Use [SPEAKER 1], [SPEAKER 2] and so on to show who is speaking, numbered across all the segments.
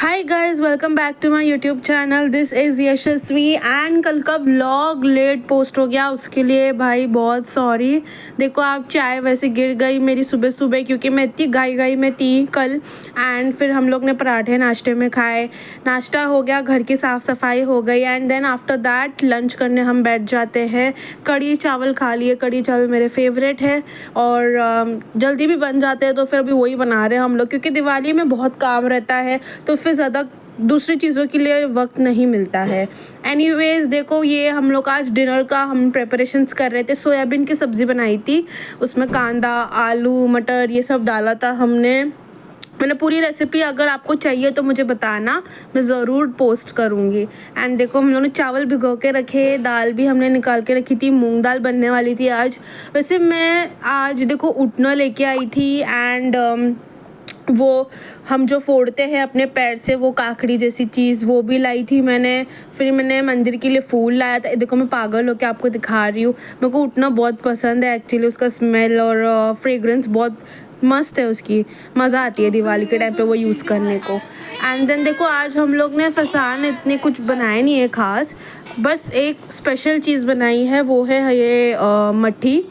[SPEAKER 1] Hi guys, welcome back to my YouTube channel. This is Yashasvi and कल का vlog late post हो गया, उसके लिए भाई बहुत सॉरी। देखो आप, चाय वैसे गिर गई मेरी सुबह सुबह क्योंकि मैं इतनी गाई में थी कल। एंड फिर हम लोग ने पराठे नाश्ते में खाए, नाश्ता हो गया, घर की साफ़ सफाई हो गई and then after that lunch करने हम बैठ जाते हैं। कढ़ी चावल खा लिए, कढ़ी चावल मेरे फेवरेट है और जल्दी भी बन जाते हैं, तो फिर अभी वही बना रहे हैं हम लोग क्योंकि दिवाली में बहुत काम रहता है तो फिर ज़्यादा दूसरी चीज़ों के लिए वक्त नहीं मिलता है। एनीवेज देखो, ये हम लोग आज डिनर का हम प्रेपरेशंस कर रहे थे। सोयाबीन की सब्ज़ी बनाई थी, उसमें कांदा, आलू, मटर ये सब डाला था मैंने पूरी रेसिपी अगर आपको चाहिए तो मुझे बताना, मैं ज़रूर पोस्ट करूँगी। एंड देखो, हम लोगों ने चावल भिगो के रखे, दाल भी हमने निकाल के रखी थी, मूंग दाल बनने वाली थी आज। वैसे मैं आज देखो उटना लेके आई थी एंड वो हम जो फोड़ते हैं अपने पैर से, वो काकड़ी जैसी चीज़ वो भी लाई थी मैंने। फिर मैंने मंदिर के लिए फूल लाया था। देखो मैं पागल होकर आपको दिखा रही हूँ, मेरे को उठना बहुत पसंद है एक्चुअली। उसका स्मेल और फ्रेगरेंस बहुत मस्त है उसकी, मज़ा आती है दिवाली के टाइम पे वो यूज़ करने को। एंड देन देखो, आज हम लोग ने फसान इतने कुछ बनाए नहीं है ख़ास, बस एक स्पेशल चीज़ बनाई है, वो है ये मट्ठी।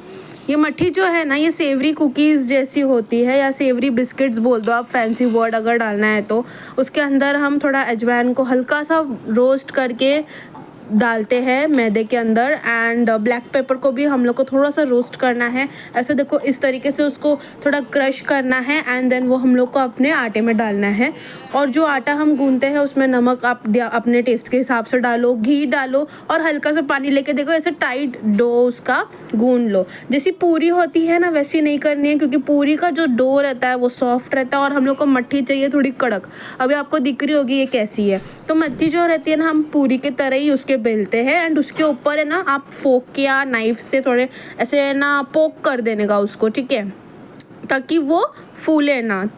[SPEAKER 1] ये मट्ठी जो है ना, ये सेवरी कुकीज़ जैसी होती है या सेवरी बिस्किट्स बोल दो आप, फैंसी वर्ड अगर डालना है तो। उसके अंदर हम थोड़ा अजवाइन को हल्का सा रोस्ट करके डालते हैं मैदे के अंदर एंड ब्लैक पेपर को भी हम लोग को थोड़ा सा रोस्ट करना है। ऐसे देखो, इस तरीके से उसको थोड़ा क्रश करना है एंड देन वो हम लोग को अपने आटे में डालना है। और जो आटा हम गूंथते हैं उसमें नमक आप अपने टेस्ट के हिसाब से डालो, घी डालो और हल्का सा पानी लेके देखो ऐसे टाइट डो उसका गूंद लो। जैसी पूरी होती है ना वैसी नहीं करनी है, क्योंकि पूरी का जो डो रहता है वो सॉफ्ट रहता है और हम लोग को मट्ठी चाहिए थोड़ी कड़क। अभी आपको दिख रही होगी ये कैसी है। तो मट्ठी जो रहती है ना, हम पूरी के तरह ही उसके बेलते हैं एंड उसके ऊपर है ना, आप फोक या नाइफ से थोड़े ऐसे है ना पोक कर देने का उसको, ठीक है, ताकि वो फूले ना।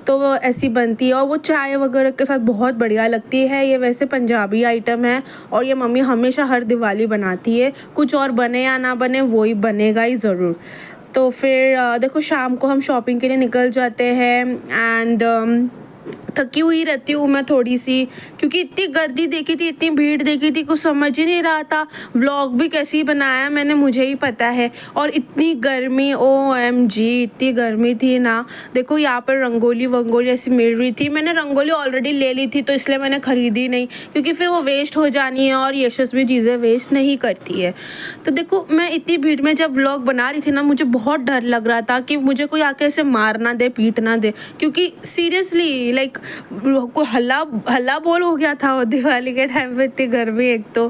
[SPEAKER 1] तो वो ऐसी बनती है और वो चाय वगैरह के साथ बहुत बढ़िया लगती है। ये वैसे पंजाबी आइटम है और ये मम्मी हमेशा हर दिवाली बनाती है, कुछ और बने या ना बने वही बनेगा ही ज़रूर। तो फिर देखो, शाम को हम शॉपिंग के लिए निकल जाते हैं एंड थकी हुई रहती हूँ मैं थोड़ी सी, क्योंकि इतनी गर्दी देखी थी, इतनी भीड़ देखी थी, कुछ समझ ही नहीं रहा था। व्लॉग भी कैसे ही बनाया मैंने, मुझे ही पता है। और इतनी गर्मी, OMG इतनी गर्मी थी ना। देखो यहाँ पर रंगोली वंगोली ऐसी मिल रही थी, मैंने रंगोली ऑलरेडी ले ली थी तो इसलिए मैंने ख़रीदी नहीं, क्योंकि फिर वो वेस्ट हो जानी है और यशस्वी चीज़ें वेस्ट नहीं करती है। तो देखो, मैं इतनी भीड़ में जब व्लॉग बना रही थी ना, मुझे बहुत डर लग रहा था कि मुझे कोई आके ऐसे मार ना दे, पीट ना दे, क्योंकि सीरियसली लाइक को हल्ला बोल हो गया था वो दिवाली के टाइम पे, इतनी गर्मी एक तो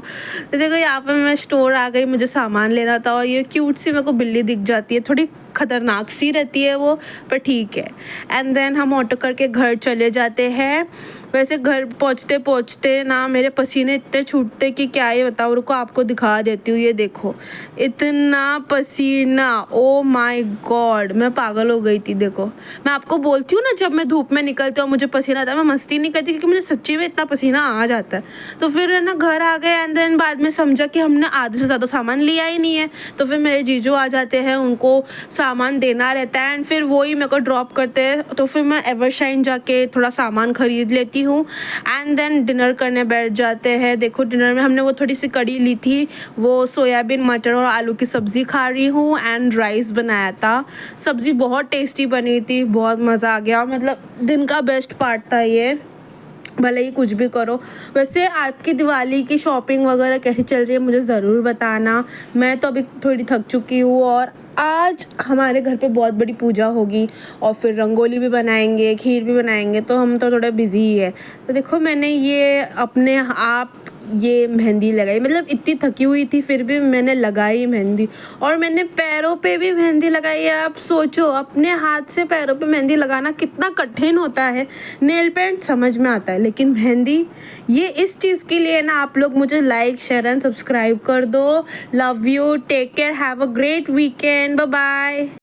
[SPEAKER 1] देखो यहाँ पे मैं स्टोर आ गई, मुझे सामान लेना था और ये क्यूट सी मेरे को बिल्ली दिख जाती है, थोड़ी खतरनाक सी रहती है वो, पर ठीक है। एंड देन हम ऑटो करके घर चले जाते हैं। वैसे घर पहुँचते पहुँचते ना मेरे पसीने इतने छूटते कि क्या ये बताओ, रुको आपको दिखा देती हूँ। ये देखो इतना पसीना, ओ माय गॉड, मैं पागल हो गई थी। देखो, मैं आपको बोलती हूँ ना, जब मैं धूप में निकलती हूँ मुझे पसीना आता है, मैं मस्ती नहीं करती क्योंकि मुझे सच्ची में इतना पसीना आ जाता है। तो फिर है ना घर आ गए एंड देन बाद में समझा कि हमने आधे से ज़्यादा सामान लिया ही नहीं है। तो फिर मेरे जीजू आ जाते हैं, उनको सामान देना रहता है एंड फिर वही मेरे को ड्रॉप करते हैं। तो फिर मैं एवरशाइन जाके थोड़ा सामान ख़रीद लेती हूँ एंड देन डिनर करने बैठ जाते हैं। देखो डिनर में हमने वो थोड़ी सी कढ़ी ली थी, वो सोयाबीन मटर और आलू की सब्ज़ी खा रही हूँ एंड राइस बनाया था। सब्ज़ी बहुत टेस्टी बनी थी, बहुत मज़ा आ गया, मतलब दिन का बेस्ट पार्ट था ये, भले ही कुछ भी करो। वैसे आपकी दिवाली की शॉपिंग वगैरह कैसी चल रही है मुझे ज़रूर बताना। मैं तो अभी थोड़ी थक चुकी हूँ और आज हमारे घर पे बहुत बड़ी पूजा होगी और फिर रंगोली भी बनाएंगे, खीर भी बनाएंगे, तो हम तो थोड़ा बिजी ही है। तो देखो मैंने ये अपने आप ये मेहंदी लगाई, मतलब इतनी थकी हुई थी फिर भी मैंने लगाई मेहंदी, और मैंने पैरों पे भी मेहंदी लगाई है। आप सोचो, अपने हाथ से पैरों पे मेहंदी लगाना कितना कठिन होता है। नेल पेंट समझ में आता है, लेकिन मेहंदी, ये इस चीज़ के लिए ना आप लोग मुझे लाइक शेयर एंड सब्सक्राइब कर दो। Love you, take care, have a great weekend, bye bye.